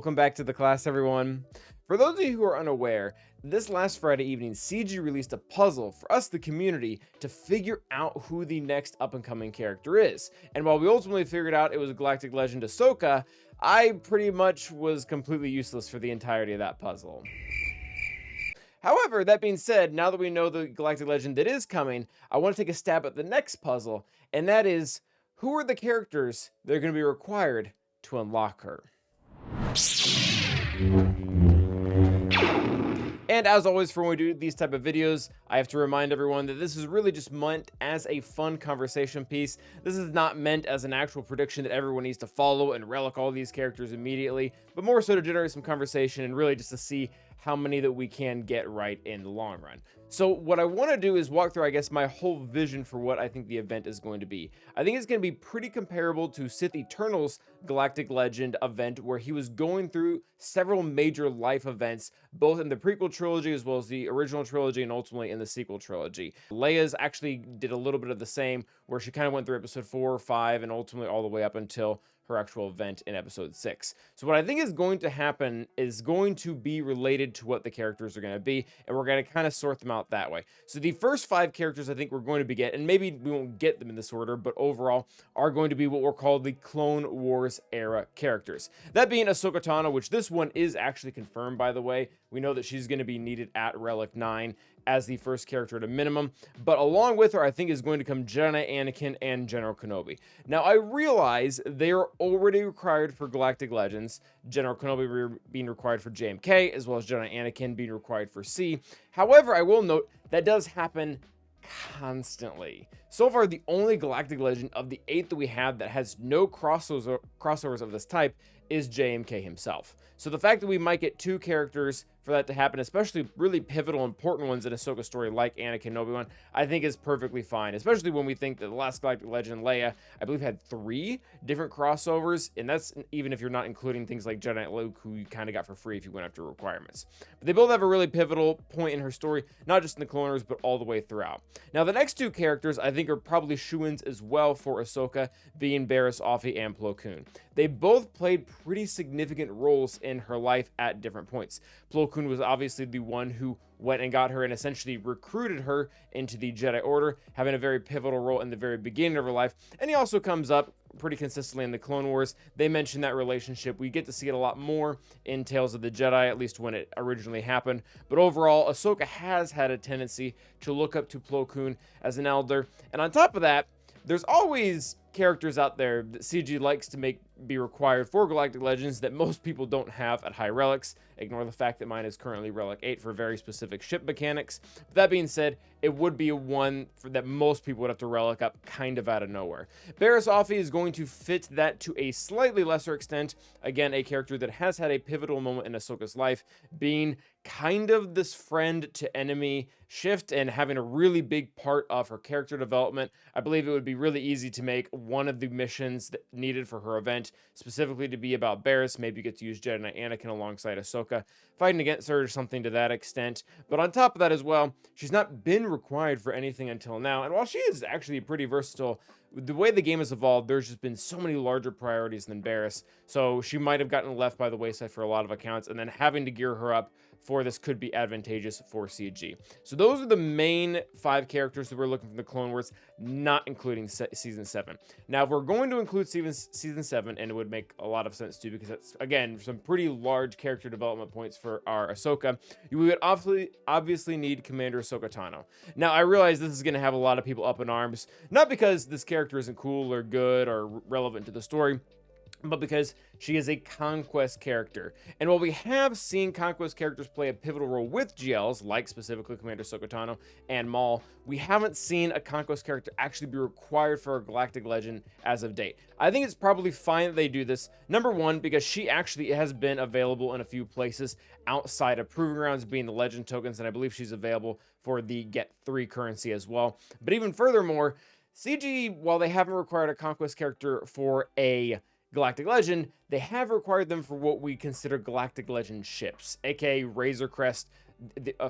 Welcome back to the class, everyone. For those of you who are unaware, this last Friday evening, CG released a puzzle for us, the community, to figure out who the next up-and-coming character is. And while we ultimately figured out it was Galactic Legend Ahsoka, I pretty much was completely useless for the entirety of that puzzle. However, that being said, now that we know the Galactic Legend that is coming, I want to take a stab at the next puzzle, and that is, who are the characters that are going to be required to unlock her? And as always, for when we do these type of videos, I have to remind everyone that this is really just meant as a fun conversation piece. This is not meant as an actual prediction that everyone needs to follow and relic all these characters immediately, but more so to generate some conversation and really just to see how many that we can get right in the long run. So what I want to do is walk through, I guess, my whole vision for what I think the event is going to be. I think it's going to be pretty comparable to Sith Eternal's Galactic Legend event, where he was going through several major life events, both in the prequel trilogy as well as the original trilogy and ultimately in the sequel trilogy. Leia's actually did a little bit of the same, where she kind of went through episode 4 or 5 and ultimately all the way up until her actual event in episode 6. So what I think is going to happen is going to be related to what the characters are going to be, and we're going to kind of sort them out that way. So the first 5 characters I think we're going to be getting, and maybe we won't get them in this order, but overall are going to be what we're called the Clone Wars era characters. That being Ahsoka Tano, which this one is actually confirmed, by the way. We know that she's going to be needed at Relic 9 as the first character at a minimum, but along with her, I think is going to come Jedi Anakin and General Kenobi. Now, I realize they are already required for Galactic Legends, General Kenobi being required for JMK, as well as Jedi Anakin being required for C. However, I will note that does happen constantly. So far, the only Galactic Legend of the 8 that we have that has no crossovers of this type is JMK himself. So the fact that we might get 2 characters for that to happen, especially really pivotal, important ones in Ahsoka's story like Anakin and Obi-Wan, I think is perfectly fine, especially when we think that the last Galactic Legend, Leia, I believe had 3 different crossovers, and that's even if you're not including things like Jedi Luke, who you kind of got for free if you went after requirements. But they both have a really pivotal point in her story, not just in the Clone Wars, but all the way throughout. Now, the next 2 characters I think are probably shoo-ins as well for Ahsoka, being Barriss Offee and Plo Koon. They both played pretty significant roles in her life at different points. Plo Koon was obviously the one who went and got her and essentially recruited her into the Jedi Order, having a very pivotal role in the very beginning of her life. And he also comes up pretty consistently in the Clone Wars. They mention that relationship. We get to see it a lot more in Tales of the Jedi, at least when it originally happened. But overall, Ahsoka has had a tendency to look up to Plo Koon as an elder. And on top of that, there's always characters out there that CG likes to make be required for Galactic Legends that most people don't have at high relics. Ignore the fact that mine is currently Relic 8 for very specific ship mechanics. But that being said, it would be one that most people would have to relic up kind of out of nowhere. Barriss Offee is going to fit that to a slightly lesser extent. Again, a character that has had a pivotal moment in Ahsoka's life, being kind of this friend to enemy shift and having a really big part of her character development. I believe it would be really easy to make one of the missions that needed for her event specifically to be about Barriss. Maybe you get to use Jedi Anakin alongside Ahsoka, fighting against her or something to that extent. But on top of that as well, she's not been required for anything until now. And while she is actually pretty versatile, the way the game has evolved, there's just been so many larger priorities than Barriss. So she might have gotten left by the wayside for a lot of accounts, and then having to gear her up for this could be advantageous for CG. So those are the main 5 characters that we're looking from the Clone Wars, not including Season 7. Now, if we're going to include Season 7, and it would make a lot of sense too, because that's, again, some pretty large character development points for our Ahsoka, you would obviously need Commander Ahsoka Tano. Now, I realize this is going to have a lot of people up in arms, not because this character isn't cool or good or relevant to the story, but because she is a conquest character. And while we have seen conquest characters play a pivotal role with GLs, like specifically Commander Ahsoka Tano and Maul, we haven't seen a conquest character actually be required for a Galactic Legend as of date. I think it's probably fine that they do this. Number one, because she actually has been available in a few places outside of Proving Grounds, being the Legend tokens, and I believe she's available for the Get 3 currency as well. But even furthermore, CG, while they haven't required a conquest character for a Galactic Legend, they have required them for what we consider Galactic Legend ships, aka Razor Crest,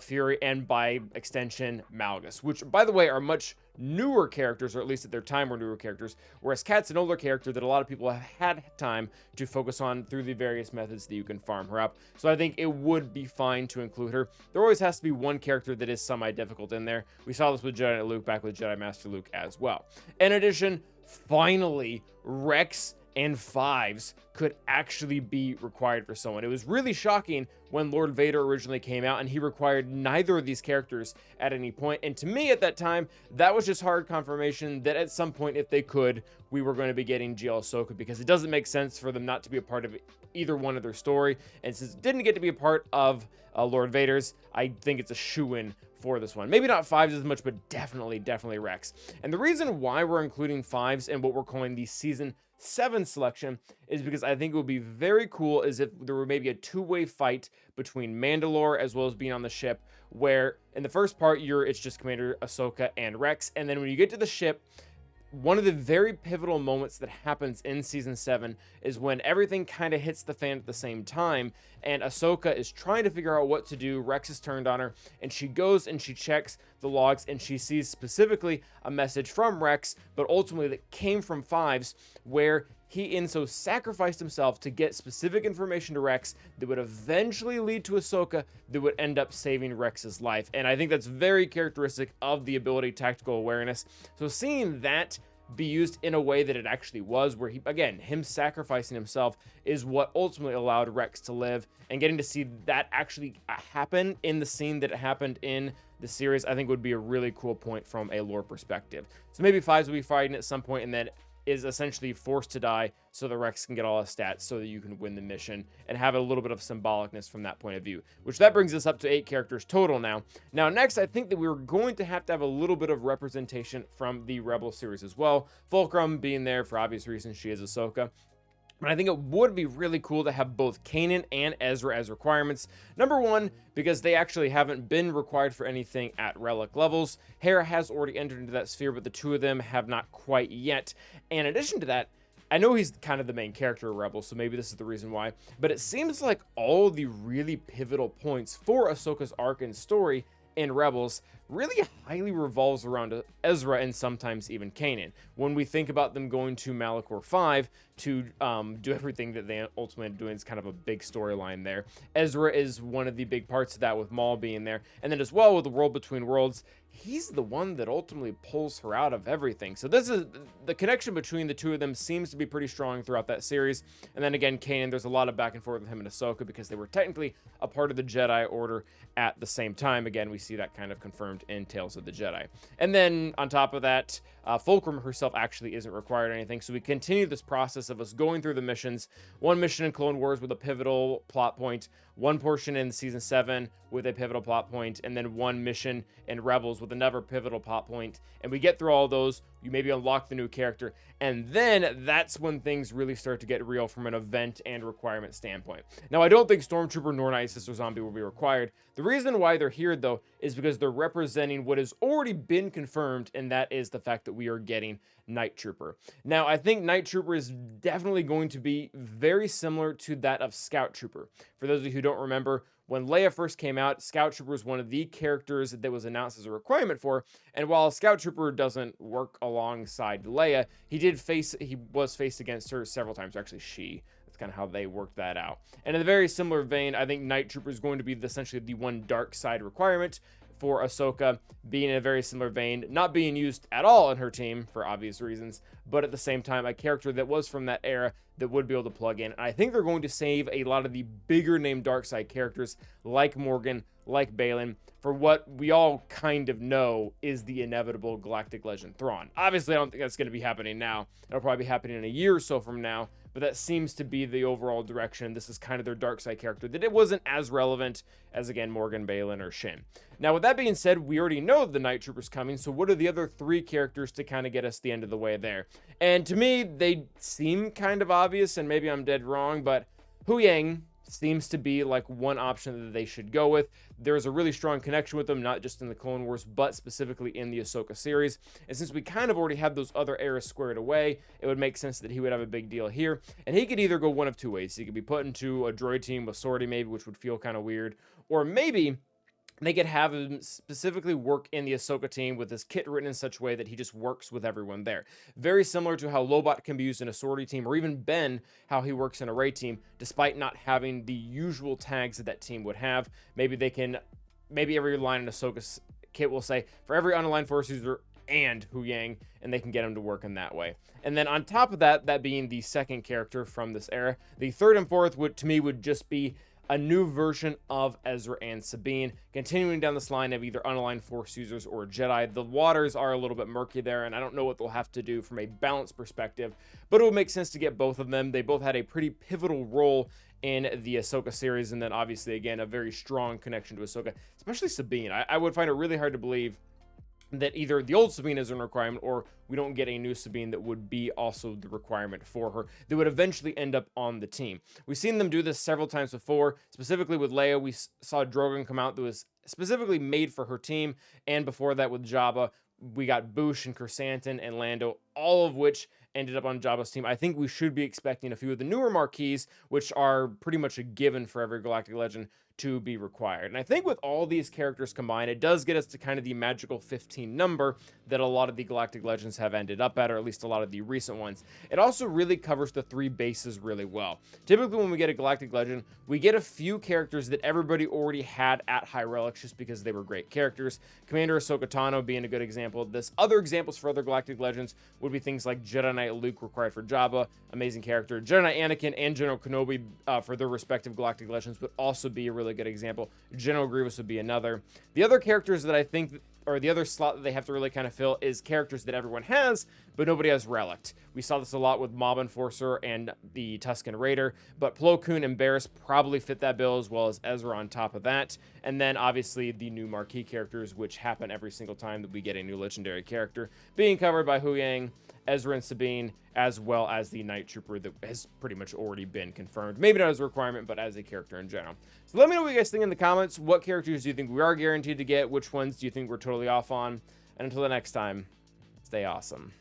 Fury, and by extension Malgus, which by the way are much newer characters, or at least at their time were newer characters, whereas Kat's an older character that a lot of people have had time to focus on through the various methods that you can farm her up. So I think it would be fine to include her. There always has to be one character that is semi-difficult in there. We saw this with Jedi Luke back with Jedi Master Luke as well. In addition, finally, Rex and Fives could actually be required for someone. It was really shocking when Lord Vader originally came out and he required neither of these characters at any point. And to me at that time, that was just hard confirmation that at some point, if they could, we were going to be getting GL Ahsoka, because it doesn't make sense for them not to be a part of either one of their story. And since it didn't get to be a part of Lord Vader's, I think it's a shoo-in for this one. Maybe not Fives as much, but definitely Rex. And the reason why we're including Fives in what we're calling the Season 7 selection is because I think it would be very cool is if there were maybe a two-way fight between Mandalore as well as being on the ship, where in the first part it's just Commander Ahsoka and Rex, and then when you get to the ship, one of the very pivotal moments that happens in Season 7 is when everything kind of hits the fan at the same time, and Ahsoka is trying to figure out what to do. Rex is turned on her, and she goes and she checks the logs, and she sees specifically a message from Rex, but ultimately that came from Fives, where he sacrificed himself to get specific information to Rex that would eventually lead to Ahsoka that would end up saving Rex's life. And I think that's very characteristic of the ability Tactical Awareness. So seeing that be used in a way that it actually was, where him sacrificing himself is what ultimately allowed Rex to live, and getting to see that actually happen in the scene that it happened in the series, I think would be a really cool point from a lore perspective. So maybe Fives will be fighting at some point and then is essentially forced to die so that Rex can get all his stats so that you can win the mission and have a little bit of symbolicness from that point of view, which that brings us up to 8 characters total now. Now, next, I think that we're going to have a little bit of representation from the Rebel series as well. Fulcrum being there for obvious reasons, she is Ahsoka. But I think it would be really cool to have both Kanan and Ezra as requirements. Number one, because they actually haven't been required for anything at relic levels. Hera has already entered into that sphere, but the two of them have not quite yet. And in addition to that, I know he's kind of the main character of Rebels, so maybe this is the reason why, but it seems like all the really pivotal points for Ahsoka's arc and story in Rebels really highly revolves around Ezra and sometimes even Kanan. When we think about them going to Malachor 5 to do everything that they ultimately end up doing, is kind of a big storyline there. Ezra is one of the big parts of that, with Maul being there. And then as well with the World Between Worlds, he's the one that ultimately pulls her out of everything. So this is the connection between the two of them seems to be pretty strong throughout that series. And then again, Kanan, there's a lot of back and forth with him and Ahsoka because they were technically a part of the Jedi Order at the same time. Again, we see that kind of confirmed in Tales of the Jedi. And then on top of that, Fulcrum herself actually isn't required or anything. So we continue this process of us going through the missions. One mission in Clone Wars with a pivotal plot point, one portion in Season 7 with a pivotal plot point, and then one mission in Rebels with another pivotal plot point. And we get through all those, you maybe unlock the new character, and then that's when things really start to get real from an event and requirement standpoint. Now, I don't think Stormtrooper nor Night Sister Zombie will be required. The reason why they're here, though, is because they're representing what has already been confirmed, and that is the fact that we are getting Night Trooper. Now, I think Night Trooper is definitely going to be very similar to that of Scout Trooper. For those of you who don't remember, when Leia first came out, Scout Trooper was one of the characters that was announced as a requirement for, and while Scout Trooper doesn't work alongside Leia, he was faced against her several times, actually she. That's kind of how they worked that out. And in a very similar vein, I think Night Trooper is going to be essentially the one dark side requirement for Ahsoka, being in a very similar vein, not being used at all in her team for obvious reasons, but at the same time, a character that was from that era that would be able to plug in. And I think they're going to save a lot of the bigger name dark side characters like Morgan, like Balin, for what we all kind of know is the inevitable Galactic Legend Thrawn. Obviously, I don't think that's going to be happening now. It'll probably be happening in a year or so from now, but that seems to be the overall direction. This is kind of their dark side character, that it wasn't as relevant as, again, Morgan, Balin, or Shin. Now, with that being said, we already know the Night Trooper's coming, so what are the other 3 characters to kind of get us the end of the way there? And to me, they seem kind of obvious, and maybe I'm dead wrong, but Huyang seems to be like one option that they should go with. There's a really strong connection with them, not just in the Clone Wars, but specifically in the Ahsoka series. And since we kind of already have those other eras squared away, it would make sense that he would have a big deal here. And he could either go one of 2 ways. He could be put into a droid team with Sortie maybe, which would feel kind of weird. Or maybe they could have him specifically work in the Ahsoka team with his kit written in such a way that he just works with everyone there. Very similar to how Lobot can be used in a sortie team, or even Ben, how he works in a raid team, despite not having the usual tags that that team would have. Maybe they can, maybe every line in Ahsoka's kit will say, for every unaligned force user and Hu Yang, and they can get him to work in that way. And then on top of that, that being the second character from this era, the third and fourth would, to me, would just be a new version of Ezra and Sabine, continuing down this line of either unaligned Force users or Jedi. The waters are a little bit murky there, and I don't know what they'll have to do from a balance perspective, but it would make sense to get both of them. They both had a pretty pivotal role in the Ahsoka series, and then obviously, again, a very strong connection to Ahsoka, especially Sabine. I would find it really hard to believe that either the old Sabine is a requirement, or we don't get a new Sabine that would be also the requirement for her, that would eventually end up on the team. We've seen them do this several times before, specifically with Leia. We saw Drogon come out that was specifically made for her team, and before that with Jabba, we got Boosh and Chrysanthemum and Lando, all of which ended up on Jabba's team. I think we should be expecting a few of the newer marquees, which are pretty much a given for every Galactic Legend, to be required. And I think with all these characters combined, it does get us to kind of the magical 15 number that a lot of the Galactic Legends have ended up at, or at least a lot of the recent ones. It also really covers the three bases really well. Typically when we get a Galactic Legend, we get a few characters that everybody already had at High Relics just because they were great characters. Commander Ahsoka Tano being a good example of this. Other examples for other Galactic Legends would be things like Jedi Knight Luke, required for Jabba, amazing character. Jedi Knight Anakin and General Kenobi for their respective Galactic Legends would also be a really good example. General Grievous would be another. The other characters that I think, or the other slot that they have to really kind of fill, is characters that everyone has, but nobody has relicked. We saw this a lot with Mob Enforcer and the Tusken Raider, but Plo Koon and Barriss probably fit that bill, as well as Ezra on top of that. And then obviously the new marquee characters, which happen every single time that we get a new legendary character, being covered by Hu Yang, Ezra and Sabine, as well as the Night Trooper that has pretty much already been confirmed. Maybe not as a requirement, but as a character in general. So let me know what you guys think in the comments. What characters do you think we are guaranteed to get? Which ones do you think we're totally off on? And until the next time, stay awesome.